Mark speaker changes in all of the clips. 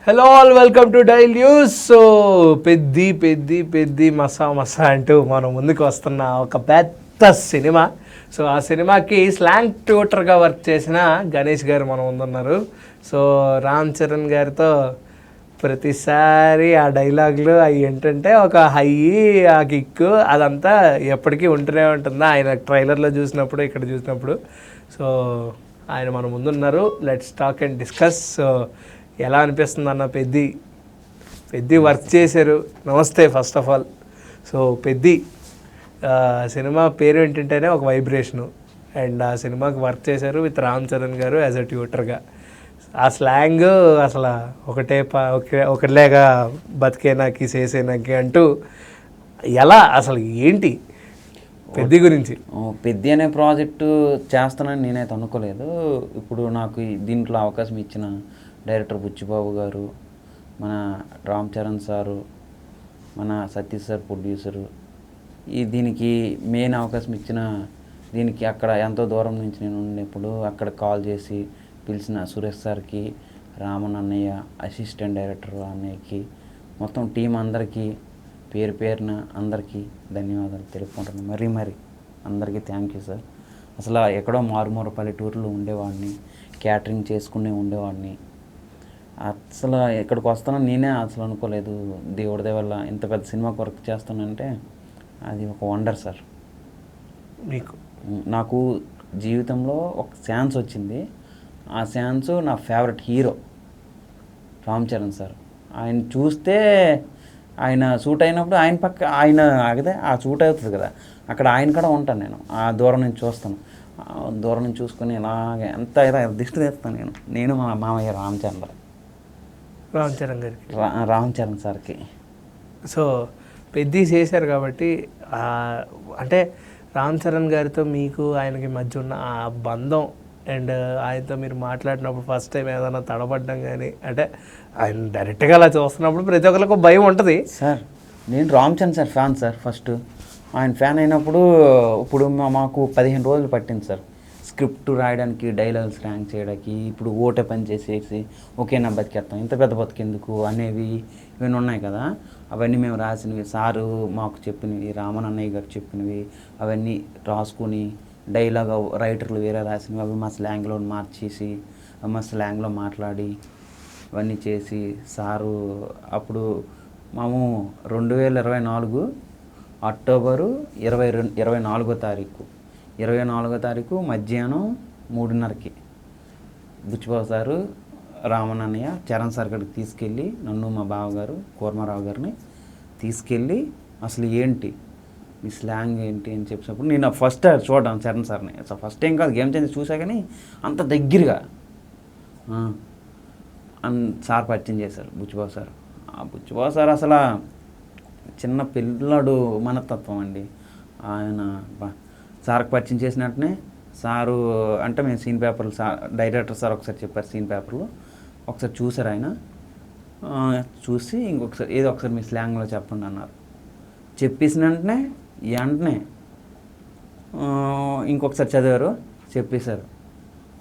Speaker 1: Hello all, welcome to dial news. So Peddi మసా అంటూ మనం ముందుకు వస్తున్న ఒక పెద్ద సినిమా. సో ఆ సినిమాకి స్లాంగ్ ట్యూటర్గా వర్క్ చేసిన గణేష్ గారు మనం ముందున్నారు. సో రామ్ చరణ్ గారితో ప్రతిసారి ఆ డైలాగులు అవి ఏంటంటే ఒక హై, ఆ కిక్కు అదంతా ఎప్పటికీ ఉంటూనే ఉంటుంది. ఆయన ట్రైలర్లో చూసినప్పుడు, ఇక్కడ చూసినప్పుడు. సో ఆయన మన ముందున్నారు. Let's talk and discuss. So ఎలా అనిపిస్తుంది అన్న పెద్ది వర్క్ చేశారు. నమస్తే first of all. So Peddi cinema పేరు ఏంటంటేనే ఒక వైబ్రేషను, అండ్ ఆ సినిమాకి వర్క్ చేశారు విత్ రామ్ చరణ్ గారు యాజ్ అ ట్యూటర్గా. ఆ స్లాంగ్ అసలు ఒకటిలేగా బతికేనాకి చేసేనాకి అంటూ ఎలా అసలు ఏంటి పెద్ది గురించి?
Speaker 2: పెద్ది అనే ప్రాజెక్టు చేస్తానని నేనైతే అనుకోలేదు. ఇప్పుడు నాకు దీంట్లో అవకాశం ఇచ్చిన డైరెక్టర్ బుచ్చిబాబు గారు, మన రామ్ చరణ్ సారు, మన సతీష్ సార్ ప్రొడ్యూసరు, దీనికి మెయిన్ అవకాశం ఇచ్చిన, దీనికి అక్కడ ఎంతో దూరం నుంచి నేను ఉన్నప్పుడు అక్కడ కాల్ చేసి పిలిచిన సురేష్ సార్కి, రామన్ అన్నయ్య, అసిస్టెంట్ డైరెక్టర్ అన్నయ్యకి, మొత్తం టీం అందరికీ పేరున అందరికీ ధన్యవాదాలు తెలుపుకుంటున్నాను. మరీ అందరికీ థ్యాంక్ యూ సార్. అసలు ఎక్కడో మారుమూర పల్లెటూరులో ఉండేవాడిని, క్యాటరింగ్ చేసుకునే ఉండేవాడిని. అసలు ఇక్కడికి వస్తానని నేనే అసలు అనుకోలేదు. దేవుడి వల్ల ఇంత పెద్ద సినిమాకి వర్క్ చేస్తానంటే అది ఒక వండర్ సార్. నాకు జీవితంలో ఒక ఛాన్స్ వచ్చింది. ఆ ఛాన్స్ నా favourite hero Ram Charan sir. ఆయన చూస్తే, ఆయన షూట్ అయినప్పుడు ఆయన పక్క ఆయన ఆగితే ఆ షూట్ అవుతుంది కదా, అక్కడ ఆయన కూడా ఉంటాను నేను. ఆ దూరం నుంచి చూస్తాను, దూరం నుంచి చూసుకొని ఇలాగే ఎంత దిష్టి తీస్తాను నేను మా మామయ్య రామ్ చరణ్ సార్కి.
Speaker 1: సో పెద్ది చేశారు కాబట్టి, అంటే రామ్ చరణ్ గారితో మీకు ఆయనకి మధ్య ఉన్న ఆ బంధం, అండ్ ఆయనతో మీరు మాట్లాడినప్పుడు ఫస్ట్ టైం ఏదైనా తడబడ్డం కానీ, అంటే ఆయన డైరెక్ట్గా అలా చూస్తున్నప్పుడు ప్రతి ఒక్కరికి భయం ఉంటుంది
Speaker 2: సార్. నేను Ram Charan sir fan sir. First ఆయన ఫ్యాన్ అయినప్పుడు ఇప్పుడు మాకు 15 రోజులు పట్టింది సార్ స్క్రిప్ట్ రాయడానికి, డైలాగ్స్ ర్యాంక్ చేయడానికి. ఇప్పుడు ఓటే పని చేసేసి ఓకేనా బతికేస్తాం, ఇంత పెద్ద బతికేందుకు అనేవి ఇవన్నీ ఉన్నాయి కదా. అవన్నీ మేము రాసినవి, సారు మాకు చెప్పినవి, రామన్ అన్నయ్య గారు చెప్పినవి అవన్నీ రాసుకొని, డైలాగ్ రైటర్లు వేరే రాసినవి అవి మా స్లాంగ్లో మార్చేసి, మా స్లాంగ్లో మాట్లాడి అవన్నీ చేసి సారు అప్పుడు మేము 2024 అక్టోబరు 24వ తారీఖు మధ్యాహ్నం 3:30కి బుచ్చిబాబు సారు, రామన్ అన్నయ్య, చరణ్ సార్ గడికి తీసుకెళ్ళి, నన్ను మా బావగారు కూర్మారావు గారిని తీసుకెళ్ళి అసలు ఏంటి మీ స్లాంగ్ ఏంటి అని చెప్పినప్పుడు నేను ఫస్ట్ చూడడం చరణ్ సార్ని. అసలు ఫస్ట్ టైం కాదు, గేమ్ చేంజ్ చూసా కానీ అంత దగ్గరగా సార్ పరిచయం చేశారు బుచ్చిబాబు సార్. ఆ బుచ్చిబాబు సార్ అసలు చిన్న పిల్లడు మనస్తత్వం అండి. ఆయన సార్కి పరిచయం చేసినట్టునే సారు అంటే మేము సీన్ పేపర్లు డైరెక్టర్ సార్ ఒకసారి చెప్పారు, సీన్ పేపర్లో ఒకసారి చూసారు. ఆయన చూసి ఇంకొకసారి ఏదో ఒకసారి మీ స్లాంగ్లో చెప్పండి అన్నారు. చెప్పేసిన వెంటనే ఇంకొకసారి చదివారు, చెప్పేశారు.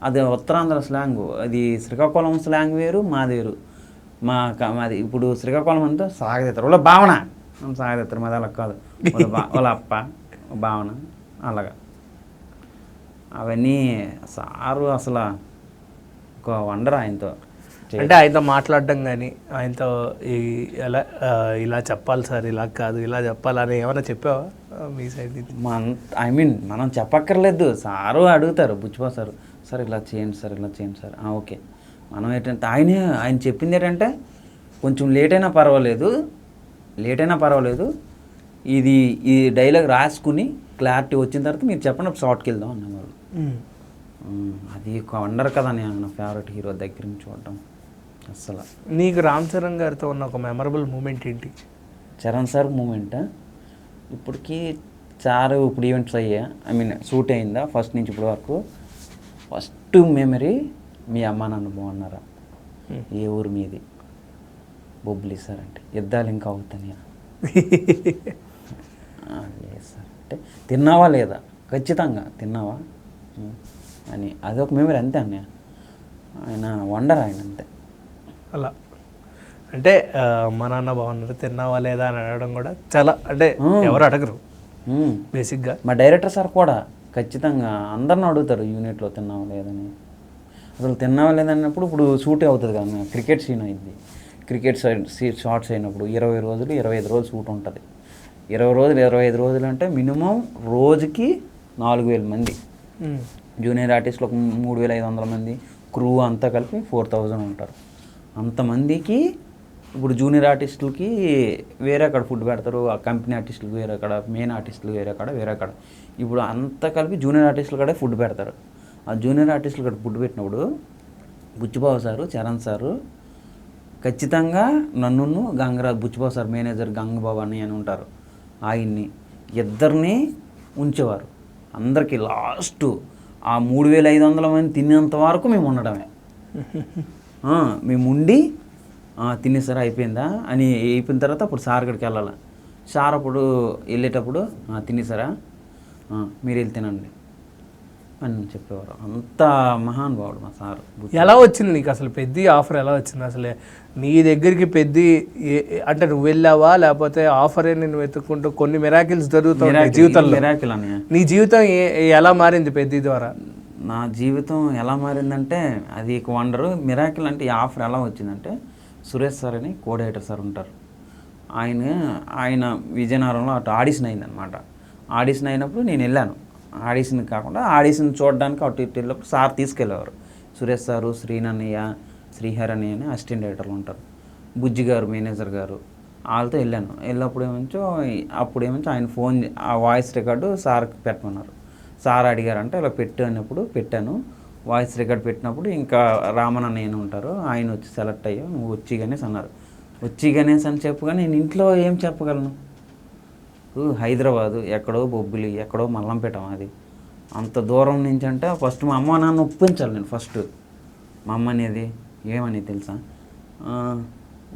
Speaker 2: అది ఉత్తరాంధ్ర స్లాంగ్, అది శ్రీకాకుళం స్లాంగ్ వేరు, మాది వేరు. మాది ఇప్పుడు శ్రీకాకుళం అంతా సాగదీతారు, వాళ్ళ భావన సాగదీతారు, మాది అలా కాదు, వాళ్ళ అప్ప భావన అలాగా. అవన్నీ సారు అసలు ఒక వండర్. ఆయనతో
Speaker 1: అంటే ఆయనతో మాట్లాడడం కానీ, ఆయనతో ఇలా చెప్పాలి సార్, ఇలా కాదు ఇలా చెప్పాలని ఏమైనా చెప్పావా మీ సైడ్ నుంచి?
Speaker 2: మనం చెప్పక్కర్లేదు, సారు అడుగుతారు బుచ్చిబాబు సార్, సార్ ఇలా చేయండి సార్, ఇలా చేయండి సార్. ఓకే. మనం ఏంటంటే ఆయన చెప్పింది ఏంటంటే కొంచెం లేట్ అయినా పర్వాలేదు, ఈ డైలాగ్ రాసుకుని క్లారిటీ వచ్చిన తర్వాత మీరు చెప్పండి, షార్ట్కి వెళ్దాం అన్నవాళ్ళు. అది ఒక వండర్ కదా. నేను నా ఫేవరెట్ హీరో దగ్గర నుంచి చూడటం. అస్సలు
Speaker 1: నీకు రామ్ చరణ్ గారితో ఉన్న ఒక మెమరబుల్ మూమెంట్ ఏంటి?
Speaker 2: చరణ్ సార్ మూమెంట్ ఇప్పటికీ చారు ఇప్పుడు ఈవెంట్స్ అయ్యా, షూట్ అయిందా ఫస్ట్ నుంచి ఇప్పుడు వరకు. ఫస్ట్ మెమరీ, మీ అమ్మ నాన్న బాగున్నారా, ఏ ఊరు మీది, బొబ్బులి సార్ అంటే యుద్ధాలు ఇంకా అవుతాయా లేదు సార్ అంటే తిన్నావా లేదా, ఖచ్చితంగా తిన్నావా అని, అదొక మెమరీ అంతే అన్నయ్య. ఆయన వండర్, ఆయన అంతే.
Speaker 1: అలా అంటే మా నాన్న బాగున్నారు తిన్నావా లేదా అని అడగడం కూడా చాలా అంటే ఎవరు అడగరు బేసిక్గా.
Speaker 2: మా డైరెక్టర్ సార్ కూడా ఖచ్చితంగా అందరిని అడుగుతారు యూనిట్లో తిన్నావా లేదని. అసలు తిన్నావా లేదన్నప్పుడు ఇప్పుడు షూటే అవుతుంది కదా, క్రికెట్ సీన్ అయింది, క్రికెట్ షార్ట్స్ అయినప్పుడు 20 రోజులు 25 రోజులు షూట్ ఉంటుంది. 20 రోజులు 25 రోజులు అంటే మినిమం రోజుకి 4000 మంది జూనియర్ ఆర్టిస్టులు, 3500 మంది క్రూ అంతా కలిపి 4000 ఉంటారు. అంతమందికి ఇప్పుడు జూనియర్ ఆర్టిస్టులకి వేరే అక్కడ ఫుడ్ పెడతారు, ఆ కంపెనీ ఆర్టిస్టులకు వేరే అక్కడ, మెయిన్ ఆర్టిస్టులు వేరే అక్కడ వేరే అక్కడ. ఇప్పుడు అంతా కలిపి జూనియర్ ఆర్టిస్టులు కూడా ఫుడ్ పెడతారు. ఆ జూనియర్ ఆర్టిస్టులు కూడా ఫుడ్ పెట్టినప్పుడు బుచ్చిబాబు సారు, చరణ్ సారు ఖచ్చితంగా నన్ను గంగరాజు, బుచ్చిబాబు సార్ మేనేజర్ గంగబాబు అని ఉంటారు, ఆయన్ని ఇద్దరిని ఉంచేవారు. అందరికీ లాస్ట్ ఆ 3500 మంది తినేంత వరకు మేము ఉండడమే. మేము ఉండి తినేసారా అయిపోయిందా అని అయిపోయిన తర్వాత అప్పుడు సార్ గడికి వెళ్ళాలి. సార్ అప్పుడు వెళ్ళేటప్పుడు తినేసారా మీరు వెళ్ళి తినండి అని చెప్పేవారు. అంత మహానుభావుడు మా సార్.
Speaker 1: ఎలా వచ్చింది నీకు అసలు పెద్ద ఆఫర్ ఎలా వచ్చింది అసలే నీ దగ్గరికి? పెద్ద అంటే నువ్వు వెళ్ళావా లేకపోతే ఆఫరే నేను వెతుక్కుంటూ కొన్ని మిరాకిల్స్ జరుగుతాయి జీవితంలో?
Speaker 2: మిరాకిల్ అని
Speaker 1: నీ జీవితం ఎలా మారింది పెద్ద ద్వారా?
Speaker 2: నా జీవితం ఎలా మారిందంటే అది ఒక వండరు. మిరాకిల్ అంటే ఈ ఆఫర్ ఎలా వచ్చిందంటే, సురేష్ సార్ అని కోఆర్డినేటర్ సార్ ఉంటారు, ఆయన విజయనగరంలో అటు ఆడిషన్ అయిందనమాట. ఆడిషన్ అయినప్పుడు నేను వెళ్ళాను. ఆడిషన్ కాకుండా ఆడిషన్ చూడడానికి అటు ఇటు వెళ్ళినప్పుడు సార్ తీసుకెళ్ళేవారు. సురేష్ సారు, శ్రీనన్నయ్య, శ్రీహర్ అని అసిస్టెంట్ డైరెక్టర్లు ఉంటారు, బుజ్జి గారు మేనేజర్ గారు, వాళ్ళతో వెళ్ళాను. వెళ్ళినప్పుడు అప్పుడేమంచో ఆయన ఫోన్ ఆ వాయిస్ రికార్డు సార్కి పెట్టమన్నారు. సార్ అడిగారంటే ఇలా పెట్టు అన్నప్పుడు పెట్టాను. వాయిస్ రికార్డ్ పెట్టినప్పుడు ఇంకా రామన్ అన్నయ్య ఉంటారు, ఆయన వచ్చి సెలెక్ట్ అయ్యా, నువ్వు వచ్చి గణేష్ అన్నారు. వచ్చి గణేష్ అని చెప్పగా నేను ఇంట్లో ఏం చెప్పగలను? హైదరాబాదు ఎక్కడో బొబ్బిలి ఎక్కడో మల్లంపేట, అది అంత దూరం నుంచి అంటే ఫస్ట్ మా అమ్మ నాన్న ఒప్పించాలి. నేను ఫస్ట్ మా అమ్మ అనేది ఏమని తెలుసా,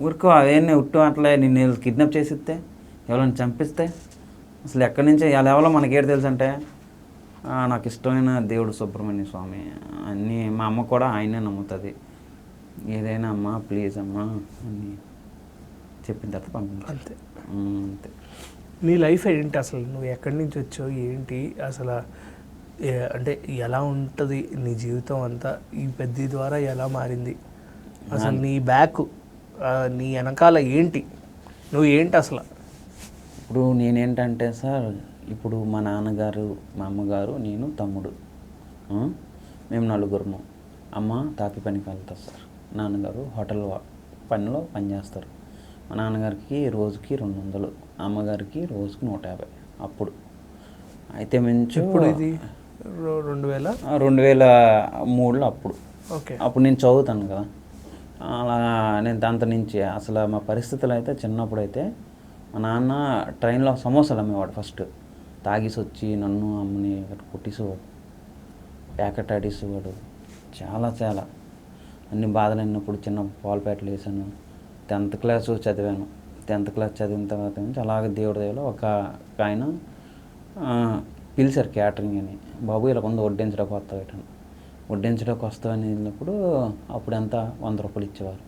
Speaker 2: ఊరికో అవన్నీ ఉట్టు అట్లా నిన్ను కిడ్నాప్ చేసిస్తే ఎవరైనా చంపిస్తే అసలు ఎక్కడి నుంచి ఎలా ఎవరో మనకేడు తెలుసు అంటే, నాకు ఇష్టమైన దేవుడు సుబ్రహ్మణ్య స్వామి అన్నీ, మా అమ్మ కూడా ఆయనే నమ్ముతుంది, ఏదైనా అమ్మా ప్లీజ్ అమ్మా అని చెప్పిన తర్వాత పంపించాను.
Speaker 1: అంతే
Speaker 2: అంతే.
Speaker 1: నీ లైఫ్ ఏంటి అసలు? నువ్వు ఎక్కడి నుంచి వచ్చావు ఏంటి అసలు? అంటే ఎలా ఉంటుంది నీ జీవితం అంతా ఈ పెద్ద ద్వారా ఎలా మారింది అసలు? నీ బ్యాక్ నీ వెనకాల ఏంటి? నువ్వు ఏంటి అసలు?
Speaker 2: ఇప్పుడు నేనేంటంటే సార్, ఇప్పుడు మా నాన్నగారు, మా అమ్మగారు, నేను, తమ్ముడు, మేము నలుగురము. అమ్మ తాపి పనికి వెళ్తారు సార్, నాన్నగారు హోటల్ పనిలో పనిచేస్తారు. మా నాన్నగారికి రోజుకి 200, అమ్మగారికి రోజుకి 150 అప్పుడు. అయితే మంచి
Speaker 1: ఇప్పుడు ఇది
Speaker 2: 2003లో అప్పుడు.
Speaker 1: ఓకే,
Speaker 2: అప్పుడు నేను చదువుతాను కదా, అలా నేను దాంతో నుంచి అసలు మా పరిస్థితులు అయితే చిన్నప్పుడు అయితే మా నాన్న ట్రైన్లో సమోసాలు అమ్మేవాడు. ఫస్ట్ తాగేసి వచ్చి నన్ను అమ్మని కొట్టేసేవాడు, ప్యాకెట్ ఆడేసేవాడు. చాలా చాలా అన్ని బాధలు అయినప్పుడు చిన్న పాలపేటలు వేసాను. 10th క్లాసు చదివాను. 10th క్లాస్ చదివిన తర్వాత నుంచి అలాగే దేవుడి దేవులో ఒక ఆయన పిలిచారు క్యాటరింగ్ అని, బాబు ఇలా కొంత వడ్డించడానికి వస్తావు ఇటని, వడ్డించడానికి వస్తావని వెళ్ళినప్పుడు అప్పుడు ఎంత 100 రూపాయలు ఇచ్చేవారు.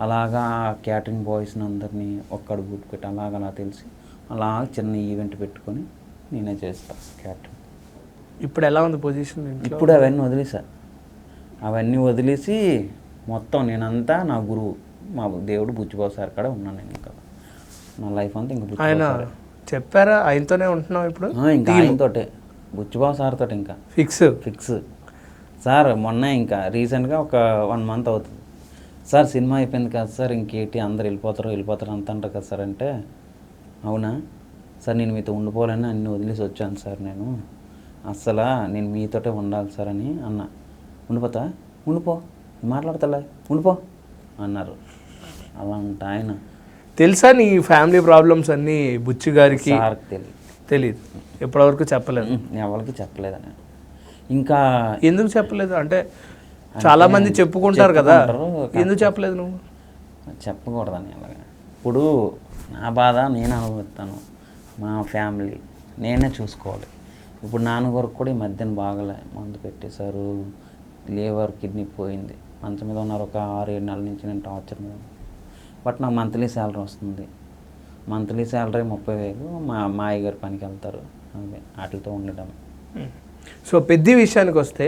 Speaker 2: అలాగా క్యాటరింగ్ బాయ్స్ని అందరినీ ఒక్కడు గుట్టు పెట్టి అలా తెలిసి అలా చిన్న ఈవెంట్ పెట్టుకొని నేనే చేస్తాను క్యాటరింగ్.
Speaker 1: ఇప్పుడు ఎలా ఉంది పొజిషన్?
Speaker 2: ఇప్పుడు అవన్నీ వదిలేసా, అవన్నీ వదిలేసి మొత్తం నేనంతా నా గురువు మా దేవుడు బుచ్చిబాబు సార్ కాడ ఉన్నాను. నేను ఇంకా నా లైఫ్ అంతా ఇంకా
Speaker 1: ఆయన చెప్పారా? ఆయనతోనే ఉంటున్నావు ఇప్పుడు?
Speaker 2: ఇంకా ఆయనతోటే, బుచ్చిబాబు సార్ తోటి ఇంకా ఫిక్స్ సార్. మొన్న ఇంకా రీసెంట్గా ఒక 1 month అవుతుంది సార్, సినిమా అయిపోయింది కదా సార్, ఇంకేంటి అందరు వెళ్ళిపోతారు అంత అంటారు కదా సార్ అంటే, అవునా సార్ నేను మీతో ఉండిపోవాలని అన్ని వదిలేసి వచ్చాను సార్, నేను అస్సలు నేను మీతోటే ఉండాలి సార్ అని అన్న. ఉండిపో మాట్లాడతలే ఉండిపో అన్నారు. అలా ఉంటా ఆయన.
Speaker 1: తెలుసా నీ ఫ్యామిలీ ప్రాబ్లమ్స్ అన్నీ బుచ్చి గారికి?
Speaker 2: సార్కి
Speaker 1: తెలియదు, ఎప్పటివరకు చెప్పలేదు,
Speaker 2: ఎవరికి చెప్పలేదని. ఇంకా
Speaker 1: ఎందుకు చెప్పలేదు అంటే చాలా మంది చెప్పుకుంటారు కదా, ఎందుకు చెప్పలేదు నువ్వు?
Speaker 2: చెప్పకూడదని అలాగా. ఇప్పుడు నా బాధ నేను అనుభవిస్తాను, మా ఫ్యామిలీ నేనే చూసుకోవాలి. ఇప్పుడు నాన్నగారికి కూడా ఈ మధ్యన బాగలే, మందు పెట్టేశారు, లివర్ కిడ్నీ పోయింది, మంచం మీద ఉన్నారు. ఒక 6-7 నెలల నుంచి నేను టార్చర్ మీద. బట్ నాకు మంత్లీ శాలరీ వస్తుంది. Monthly salary 30,000. మా అయ్యగారు పనికి వెళ్తారు, అదే వాటితో ఉండడం.
Speaker 1: సో పెద్ది విషయానికి వస్తే,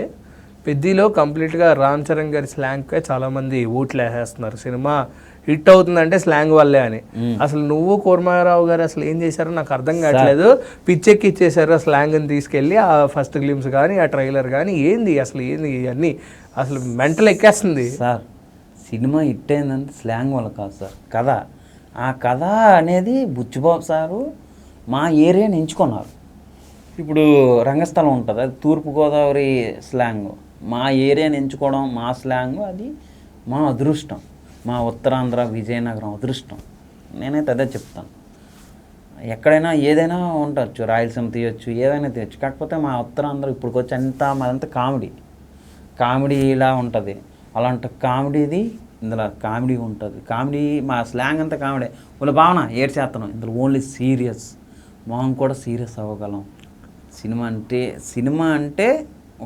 Speaker 1: పెద్దిలో కంప్లీట్గా రామ్ చరణ్ గారి స్లాంగ్కే చాలామంది ఓట్లు వేసేస్తున్నారు. సినిమా హిట్ అవుతుందంటే స్లాంగ్ వల్లే అని. అసలు నువ్వు కూర్మారావు గారు అసలు ఏం చేశారో నాకు అర్థం కావట్లేదు. పిచ్చెక్కి ఇచ్చేసారు ఆ స్లాంగ్ని తీసుకెళ్ళి. ఆ ఫస్ట్ గ్లిమ్స్ కానీ ఆ ట్రైలర్ కానీ ఏంది అసలు ఏంది ఇవన్నీ అసలు మెంటల్ ఎక్కేస్తుంది
Speaker 2: సార్. సినిమా హిట్ అయిందంటే స్లాంగ్ వల్ల కాదు సార్, కథ. ఆ కథ అనేది బుచ్చిబాబు సారు మా ఏరియాని ఎంచుకున్నారు. ఇప్పుడు రంగస్థలం ఉంటుంది, అది తూర్పుగోదావరి స్లాంగ్. మా ఏరియాని ఎంచుకోవడం, మా స్లాంగ్, అది మా అదృష్టం, మా ఉత్తరాంధ్ర విజయనగరం అదృష్టం. నేనైతే అదే చెప్తాను. ఎక్కడైనా ఏదైనా ఉండొచ్చు, రాయలసీమ తీయొచ్చు, ఏదైనా తీయొచ్చు. కాకపోతే మా ఉత్తరాంధ్ర ఇప్పుడు వచ్చి మాదంతా కామెడీ ఇలా ఉంటుంది. అలాంటి కామెడీది ఇందులో కామెడీ ఉంటుంది. కామెడీ మా స్లాంగ్ అంతా కామెడీ. వాళ్ళ భావన ఏడ్చేస్తాను, ఇందులో ఓన్లీ సీరియస్. మొహం కూడా సీరియస్ అవ్వగలం. సినిమా అంటే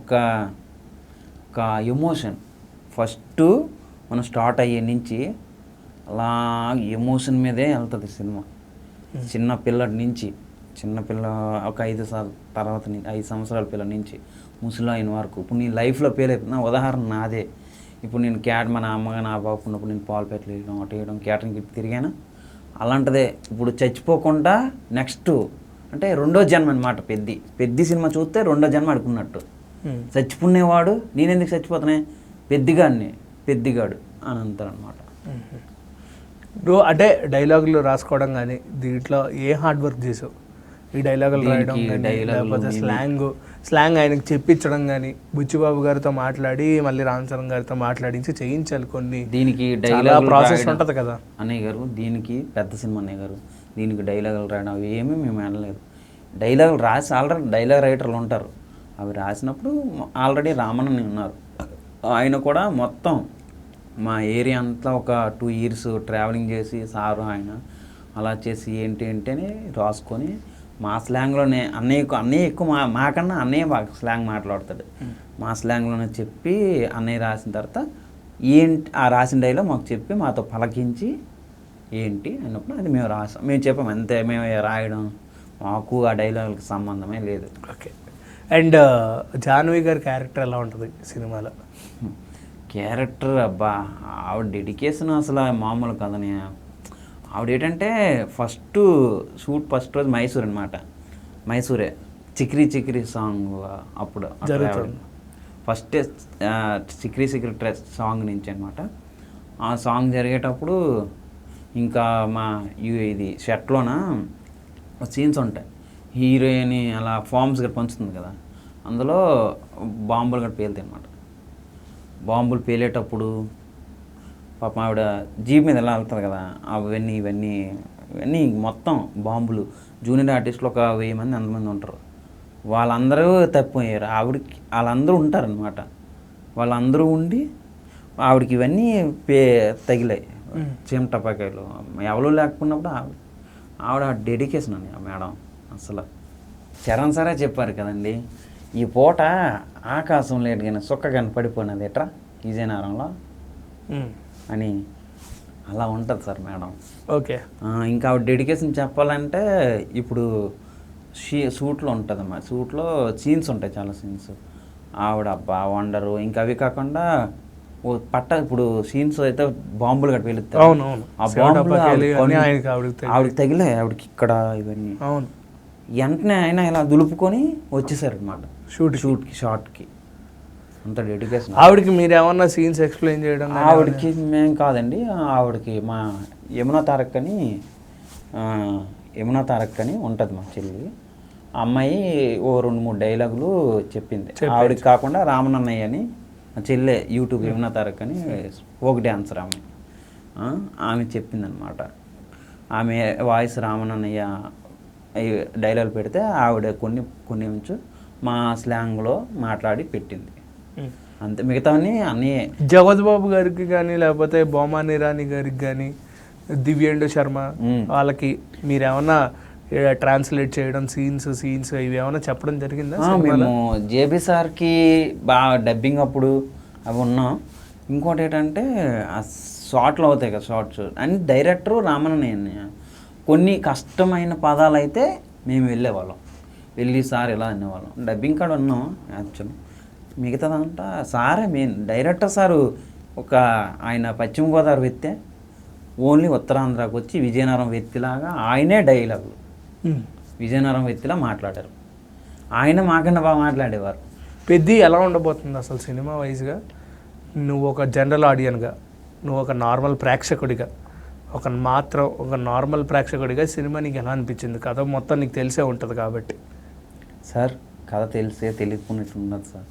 Speaker 2: ఒక ఎమోషన్. ఫస్ట్ మనం స్టార్ట్ అయ్యే నుంచి అలా ఎమోషన్ మీదే వెళ్తుంది సినిమా. చిన్నపిల్ల ఒక 5 సంవత్సరాల పిల్ల నుంచి ముసలాయిన వరకు. ఇప్పుడు నీ లైఫ్లో పేరైపోతున్నా ఉదాహరణ నాదే. ఇప్పుడు నేను మన అమ్మగా నా బాబు ఉన్నప్పుడు నేను పాలు పెట్టలేయడం, అటు వేయడం, క్యాటరింగ్కి తిరిగాను. అలాంటిదే ఇప్పుడు చచ్చిపోకుండా నెక్స్ట్ అంటే రెండో జన్మ అనమాట. పెద్ది సినిమా చూస్తే రెండో జన్మ అనుకున్నట్టు. చచ్చిపోనేవాడు నేనెందుకు చచ్చిపోతానే, పెద్దిగాడు అని అంటారు అనమాట.
Speaker 1: నువ్వు అంటే డైలాగులు రాసుకోవడం కానీ దీంట్లో ఏ హార్డ్ వర్క్ చేసావు? ఈ డైలాగులు రాయడం కానీ, లేకపోతే స్లాంగ్ ఆయనకు చెప్పించడం కానీ, బుచ్చిబాబు గారితో మాట్లాడి మళ్ళీ రామ్ చరణ్ గారితో మాట్లాడించి చేయించాలి కొన్ని.
Speaker 2: దీనికి
Speaker 1: డైలాగ్ ప్రాసెస్ ఉంటుంది కదా
Speaker 2: అన్నయ్య గారు. దీనికి పెద్ద సినిమా అన్నయ్య గారు. దీనికి డైలాగులు రాయడం అవి ఏమీ మేము అనలేదు. డైలాగులు రాసి ఆల్రెడీ డైలాగ్ రైటర్లు ఉంటారు. అవి రాసినప్పుడు ఆల్రెడీ రామన్న ఉన్నారు. ఆయన కూడా మొత్తం మా ఏరియా అంతా ఒక 2 years ట్రావెలింగ్ చేసి సారు ఆయన అలా చేసి ఏంటి అని రాసుకొని మా స్లాంగ్లోనే అన్నయ్య ఎక్కువ మాకన్నా అన్నయ్య బాగా స్లాంగ్ మాట్లాడతాడు. మా స్లాంగ్లోనే చెప్పి అన్నయ్య రాసిన తర్వాత ఏంటి ఆ రాసిన డైలాగ్ మాకు చెప్పి మాతో పలకించి ఏంటి అన్నప్పుడు అది మేము చెప్పాము అంతే. మేము రాయడం మాకు ఆ డైలాగులకి సంబంధమే లేదు.
Speaker 1: ఓకే. అండ్ జాహ్నవి గారి క్యారెక్టర్ ఎలా ఉంటుంది సినిమాలో?
Speaker 2: క్యారెక్టర్ అబ్బా, ఆవిడ డెడికేషన్ అసలు మామూలు కదని. ఆవిడ ఏంటంటే ఫస్ట్ రోజు మైసూర్ అనమాట. మైసూరే చిక్రీ సాంగ్ అప్పుడు ఫస్ట్ చిక్రీ సాంగ్ నుంచి అనమాట. ఆ సాంగ్ జరిగేటప్పుడు ఇంకా ఇది షర్ట్లోన సీన్స్ ఉంటాయి. హీరోయిన్ అలా ఫామ్స్ గట్రా పంచుతుంది కదా, అందులో బాంబులు గట్రా పేలుతాయి అనమాట. బాంబులు పేలేటప్పుడు పాపం ఆవిడ జీప్ మీద ఎలా వెళ్తుంది కదా, ఇవన్నీ మొత్తం బాంబులు. జూనియర్ ఆర్టిస్టులు ఒక 1000 మంది 100 మంది ఉంటారు. వాళ్ళందరూ తప్పిపోయారు. వాళ్ళందరూ ఉంటారనమాట. వాళ్ళందరూ ఉండి ఆవిడకి ఇవన్నీ తగిలాయి, టపాకాయలు. ఎవరు లేకపోయినప్పుడు ఆవిడ డెడికేషన్ అని మేడం. అసలు చరణ్ సారే చెప్పారు కదండి, ఈ పూట ఆకాశం లేటు కానీ సుక్క కానీ పడిపోయినది ఎట్రా విజయనగరంలో అని. అలా ఉంటుంది సార్ మేడం.
Speaker 1: ఓకే.
Speaker 2: ఇంకా ఆవిడ డెడికేషన్ చెప్పాలంటే ఇప్పుడు షూట్లో ఉంటుందమ్మా. షూట్లో సీన్స్ ఉంటాయి, చాలా సీన్స్. ఆవిడ అబ్బా వండరు. ఇంకా అవి కాకుండా ఇప్పుడు సీన్స్ అయితే బాంబులు గట్ట వెళుతాయి. ఆ బాంబులు ఆవిడకి తగిలే, ఆవిడకి ఇక్కడ ఇవన్నీ. వెంటనే ఆయన ఇలా దులుపుకొని వచ్చేసారు అనమాట షార్ట్కి. అంత డెడికేషన్.
Speaker 1: ఆవిడకి మీరు ఏమన్నా సీన్స్ ఎక్స్ప్లెయిన్ చేయడం?
Speaker 2: ఆవిడకి మేము కాదండి, ఆవిడకి మా యమునా తారక్ అని ఉంటుంది మా చెల్లి. ఆ అమ్మాయి ఓ 2-3 డైలాగులు చెప్పింది. ఆవిడకి కాకుండా రామనన్నయ్య అని మా చెల్లె యూట్యూబ్ యమునా తారక్ అని ఫోక్ డ్యాన్సర్ ఆమె చెప్పిందనమాట. ఆమె వాయిస్ రామనన్నయ్య డైలాగ్ పెడితే ఆవిడ కొన్ని ఉంచు మా స్లాంగ్లో మాట్లాడి పెట్టింది అంతే. మిగతావన్నీ అన్నీ
Speaker 1: జగత్ బాబు గారికి కానీ లేకపోతే బొమ్మాని రాణి గారికి కానీ దివ్యేండు శర్మ వాళ్ళకి మీరేమన్నా ట్రాన్స్లేట్ చేయడం సీన్స్ ఇవి ఏమైనా చెప్పడం జరిగిందా?
Speaker 2: మేము జేబీ సార్కి బాగా డబ్బింగ్ అప్పుడు అవి ఉన్నాం. ఇంకోటి ఏంటంటే షార్ట్లు అవుతాయి కదా షార్ట్స్ అని డైరెక్టరు రామన్నయ్య కొన్ని కష్టమైన పదాలు అయితే మేము వెళ్ళేవాళ్ళం, వెళ్ళి సార్ ఇలా అనేవాళ్ళం. డబ్బింగ్ కాడ ఉన్నాం యాక్చువల్, మిగతాదంతా సారే మెయిన్. డైరెక్టర్ సారు ఒక ఆయన పశ్చిమ గోదావరి వ్యక్తే, ఓన్లీ ఉత్తరాంధ్రకు వచ్చి విజయనగరం వ్యక్తిలాగా ఆయనే డైలాగులు విజయనగరం వ్యక్తిలా మాట్లాడారు. ఆయన మాకన్నా బాగా మాట్లాడేవారు.
Speaker 1: పెద్ది ఎలా ఉండబోతుంది అసలు సినిమా వైజ్గా? నువ్వు ఒక జనరల్ ఆడియన్గా, నువ్వు ఒక నార్మల్ ప్రేక్షకుడిగా, ఒక నార్మల్ ప్రేక్షకుడిగా సినిమా నీకు ఎలా అనిపించింది? కథ మొత్తం నీకు తెలిసే ఉంటుంది కాబట్టి.
Speaker 2: సార్ కథ తెలిసే తెలియకున్నట్టు ఉండదు సార్.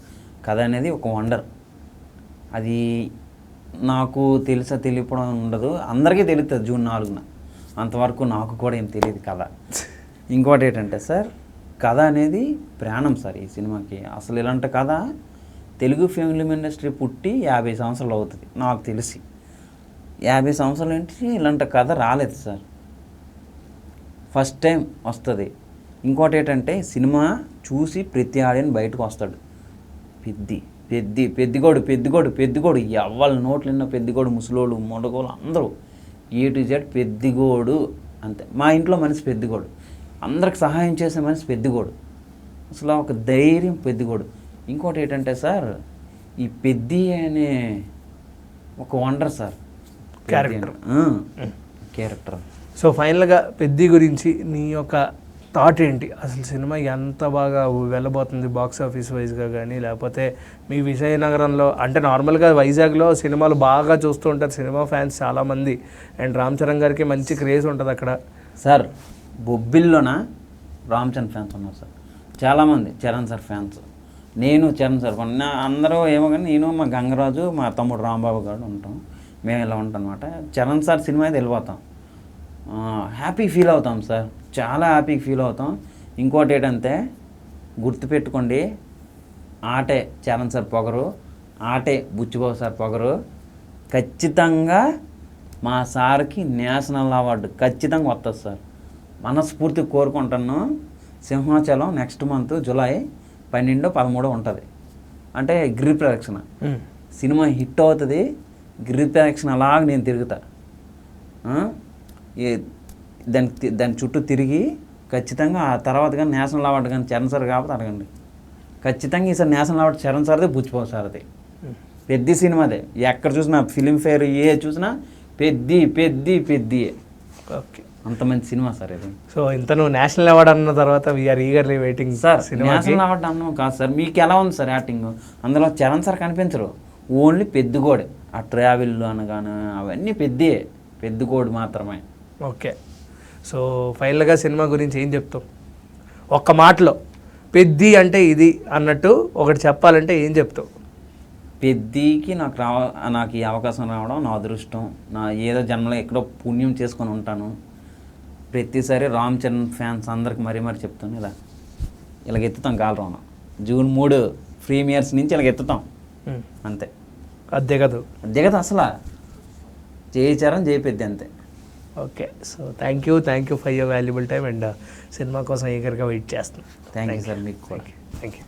Speaker 2: కథ అనేది ఒక వండర్. అది నాకు తెలియకపోవడం ఉండదు, అందరికీ తెలుస్తుంది జూన్ 4న. అంతవరకు నాకు కూడా ఏం తెలియదు కథ. ఇంకోటి ఏంటంటే సార్, కథ అనేది ప్రాణం సార్ ఈ సినిమాకి. అసలు ఇలాంటి కథ తెలుగు ఫిల్మ్ ఇండస్ట్రీ పుట్టి 50 సంవత్సరాలు అవుతుంది నాకు తెలిసి. 50 సంవత్సరాల నుంచి ఇలాంటి కథ రాలేదు సార్, ఫస్ట్ టైం వస్తుంది. ఇంకోటి ఏంటంటే సినిమా చూసి ప్రతి ఆడియన్ బయటకు వస్తాడు. పెద్దిగోడు ఎవ్వరి నోట్లు విన్న పెద్దిగోడు, ముసలోళ్ళు మొడగోళ్ళు అందరూ A to Z పెద్దిగోడు అంతే. మా ఇంట్లో మనిషి పెద్దిగోడు, అందరికి సహాయం చేసే మనిషి పెద్దిగోడు, అసలు ఒక ధైర్యం పెద్దిగోడు. ఇంకోటి ఏంటంటే సార్, ఈ పెద్ది అనే ఒక వండర్ సార్ క్యారెక్టర్.
Speaker 1: సో ఫైనల్గా పెద్ది గురించి నీ యొక్క థాట్ ఏంటి? అసలు సినిమా ఎంత బాగా వెళ్ళబోతుంది బాక్స్ ఆఫీస్ వైజ్గా కానీ, లేకపోతే మీ విజయనగరంలో అంటే నార్మల్గా వైజాగ్లో సినిమాలు బాగా చూస్తూ ఉంటారు సినిమా ఫ్యాన్స్ చాలామంది, అండ్ రామ్ చరణ్ గారికి మంచి క్రేజ్ ఉంటుంది అక్కడ.
Speaker 2: సార్ బొబ్బిల్లోన రామ్ చరణ్ ఫ్యాన్స్ ఉన్నారు సార్, చాలామంది చరణ్ సార్ ఫ్యాన్స్. నేను చరణ్ సార్ అందరూ ఏమో కానీ నేను మా గంగరాజు మా తమ్ముడు రాంబాబు గారు ఉంటాం, మేము ఇలా ఉంటాం అనమాట. చరణ్ సార్ సినిమా అయితే వెళ్ళిపోతాం, హ్యాపీ ఫీల్ అవుతాం సార్, చాలా హ్యాపీ ఫీల్ అవుతాం. ఇంకోటి ఏంటంటే గుర్తుపెట్టుకోండి, ఆటే చరణ్ సార్ పొగరు, ఆటే బుచ్చిబాబు సార్ పొగరు. ఖచ్చితంగా మా సార్కి నేషనల్ అవార్డు ఖచ్చితంగా వస్తుంది సార్, మనస్ఫూర్తి కోరుకుంటాను. సింహాచలం నెక్స్ట్ మంత్ జూలై 12, 13 ఉంటుంది. అంటే గిరి ప్రదక్షిణ సినిమా హిట్ అవుతుంది, గిరి ప్రదక్షిణ అలాగ నేను తిరుగుతా, దాని చుట్టూ తిరిగి ఖచ్చితంగా ఆ తర్వాత కానీ నేషనల్ అవార్డు కానీ చరణ్ సార్ కాబట్టి అడగండి. ఖచ్చితంగా ఈసారి నేషనల్ అవార్డు చరణ్ సార్దే, బుచ్చిబాబు సార్ది. పెద్ద సినిమాదే, ఎక్కడ చూసినా ఫిలింఫేర్ చూసినా పెద్ది.
Speaker 1: ఓకే,
Speaker 2: అంత మంచి సినిమా సార్ ఇది.
Speaker 1: సో ఇంత నువ్వు నేషనల్ అవార్డు అన్న తర్వాత we are eagerly waiting
Speaker 2: sir. National award అన్నాం కాదు సార్, మీకు ఎలా ఉంది సార్ యాక్టింగ్? అందులో చరణ్ సార్ కనిపించరు, ఓన్లీ పెద్దగోడే. ఆ ట్రావెల్ అనగానే అవన్నీ పెద్దగోడు మాత్రమే.
Speaker 1: ఓకే, సో ఫైనల్గా సినిమా గురించి ఏం చెప్తావు ఒక్క మాటలో? పెద్ది అంటే ఇది అన్నట్టు ఒకటి చెప్పాలంటే ఏం చెప్తావు?
Speaker 2: పెద్దికి నాకు ఈ అవకాశం రావడం నా అదృష్టం. నా ఏదో జన్మలో ఎక్కడో పుణ్యం చేసుకొని ఉంటాను. ప్రతిసారి రామ్ చరణ్ ఫ్యాన్స్ అందరికి మరీ చెప్తాను, ఇలాగ ఎత్తుతాం కాలరావున. జూన్ 3 ప్రీమియర్స్ నుంచి ఇలాగ ఎత్తుతాం అంతే. అదే కదా అసలు జయచరణ్ జయపెద్ది అంతే.
Speaker 1: Okay, so thank you for your valuable time, and cinema కోసం ఈగర్గా వెయిట్ చేస్తున్నాను.
Speaker 2: థ్యాంక్ యూ సార్, మీకు కూడా
Speaker 1: థ్యాంక్ యూ.